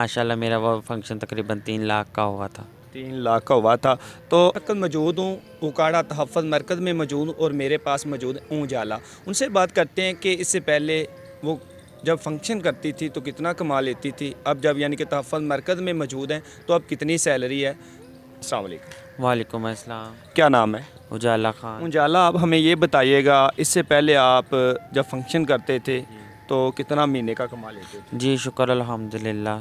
माशाल्लाह मेरा वो फंक्शन तकरीबन 3 लाख का हुआ था। 3 लाख का हुआ था। तो मरकज़ मौजूद हूँ, उकाड़ा तहफ़्फ़ुज़ मरकज़ में मौजूद हूँ और मेरे पास मौजूद है उजाला। उनसे बात करते हैं कि इससे पहले वो जब फंक्शन करती थी तो कितना कमा लेती थी, अब जब यानी कि तहफ़्फ़ुज़ मरकज़ में मौजूद हैं तो अब कितनी सैलरी है। अस्सलाम वालेकुम। वालेकुम अस्सलाम। क्या नाम है? उजाला खान। उजाला, आप हमें ये बताइएगा, इससे पहले आप जब फंक्शन करते थे तो कितना महीने का कमा लेते थे? जी शुक्र अल्हम्दुलिल्लाह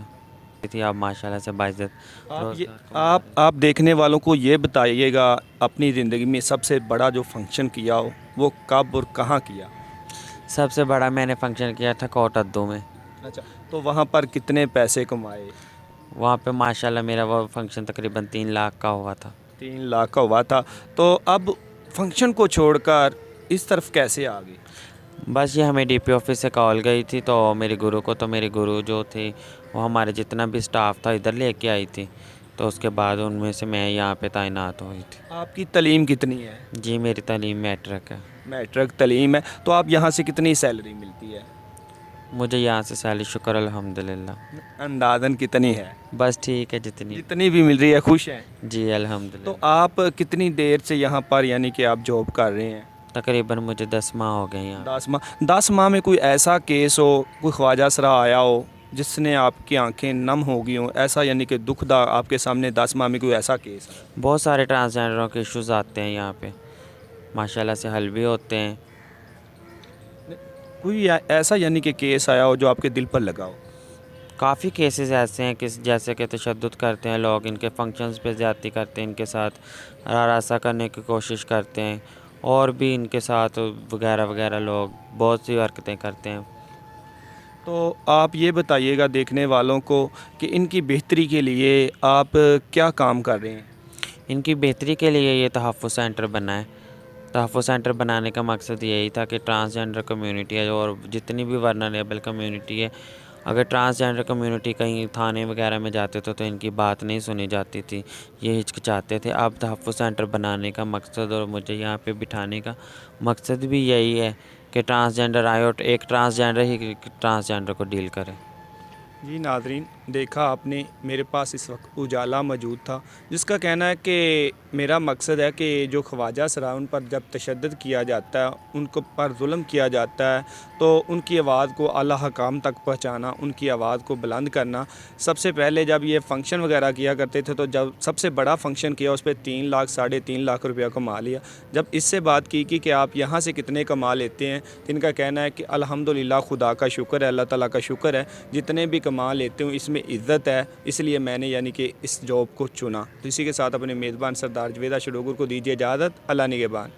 थी आप माशाल्लाह से बाइज़्ज़त आप ये रोज़गार कमाते आप देखने वालों को ये बताइएगा, अपनी ज़िंदगी में सबसे बड़ा जो फंक्शन किया हो वो कब और कहाँ किया? हैं। सबसे बड़ा मैंने फंक्शन किया था कोटद्दू में। अच्छा, तो वहाँ पर कितने पैसे कमाए? वहाँ पे माशाल्लाह मेरा वो फंक्शन तकरीबन 3 लाख का हुआ था। 3 लाख का हुआ था। तो अब फंक्शन को छोड़कर इस तरफ कैसे आ गए? बस ये हमें डीपी ऑफिस से कॉल गई थी तो मेरे गुरु जो थे वो हमारे जितना भी स्टाफ था इधर लेके आई थी। तो उसके बाद उनमें से मैं यहाँ पे तैनात हुई थी। आपकी तालीम कितनी है? जी मेरी तालीम मैट्रिक है। मैट्रिक तालीम है। तो आप यहाँ से कितनी सैलरी मिलती है? मुझे यहाँ से सैलरी शुक्र अल्हम्दुलिल्लाह। अंदाज़न कितनी है? बस ठीक है जितनी। जितनी भी मिल रही है, खुश हैं? जी तो अल्हम्दुलिल्लाह। आप कितनी देर से यहाँ पर यानी कि आप जॉब कर रहे हैं? तकरीबन मुझे 10 माह हो गए यहाँ। 10 माह में कोई ऐसा केस हो, कोई ख्वाजा सरा आया हो जिसने आपकी आंखें नम हो गई हों, ऐसा यानी कि दुखदा आपके सामने 10 माह में कोई ऐसा केस है? बहुत सारे ट्रांसजेंडरों के इश्यूज़ आते हैं यहाँ पे, माशाल्लाह से हल भी होते हैं। कोई ऐसा यानी कि केस आया हो जो आपके दिल पर लगा हो? काफ़ी केसेस ऐसे हैं कि जैसे कि तशद्दुद करते हैं लोग, इनके फंक्शंस पे ज़्यादती करते हैं, इनके साथ हरासा करने की कोशिश करते हैं और भी इनके साथ वगैरह वगैरह लोग बहुत सी हरकतें करते हैं। तो आप ये बताइएगा देखने वालों को कि इनकी बेहतरी के लिए आप क्या काम कर रहे हैं? इनकी बेहतरी के लिए ये तहफ़्फ़ुज़ सेंटर बना है। तहफ़्फ़ुज़ सेंटर बनाने का मकसद यही था कि ट्रांसजेंडर कम्युनिटी है और जितनी भी वल्नरेबल कम्युनिटी है, अगर ट्रांसजेंडर कम्युनिटी कहीं थाने वगैरह में जाते थे तो इनकी बात नहीं सुनी जाती थी, ये हिचकिचाते थे। अब तहफ़्फ़ुज़ सेंटर बनाने का मकसद और मुझे यहाँ पे बिठाने का मकसद भी यही है कि ट्रांसजेंडर आए और एक ट्रांसजेंडर ही ट्रांसजेंडर को डील करे। जी नाज़रीन, देखा आपने, मेरे पास इस वक्त उजाला मौजूद था जिसका कहना है कि मेरा मकसद है कि जो ख्वाजा सरा उन पर जब तशद्दुद किया जाता है, उनको पर जुल्म किया जाता है, तो उनकी आवाज़ को आला हकाम तक पहुँचाना, उनकी आवाज़ को बुलंद करना। सबसे पहले जब ये फ़ंक्शन वगैरह किया करते थे तो जब सबसे बड़ा फ़ंक्शन किया उस पर 3 लाख 3.5 लाख रुपया कमा लिया। जब इससे बात की कि आप यहाँ से कितने कमा लेते हैं, तो इनका कहना है कि अल्हम्दुलिल्लाह, खुदा का शुक्र है, अल्लाह ताला का शुक्र है, जितने भी कमा लेते हूँ इसमें इज़्ज़त है, इसलिए मैंने यानी कि इस जॉब को चुना। तो इसी के साथ अपने मेज़बान सरदार जवेदा शडोगर को दीजिए इजाज़त। अल्लाह निगहबान।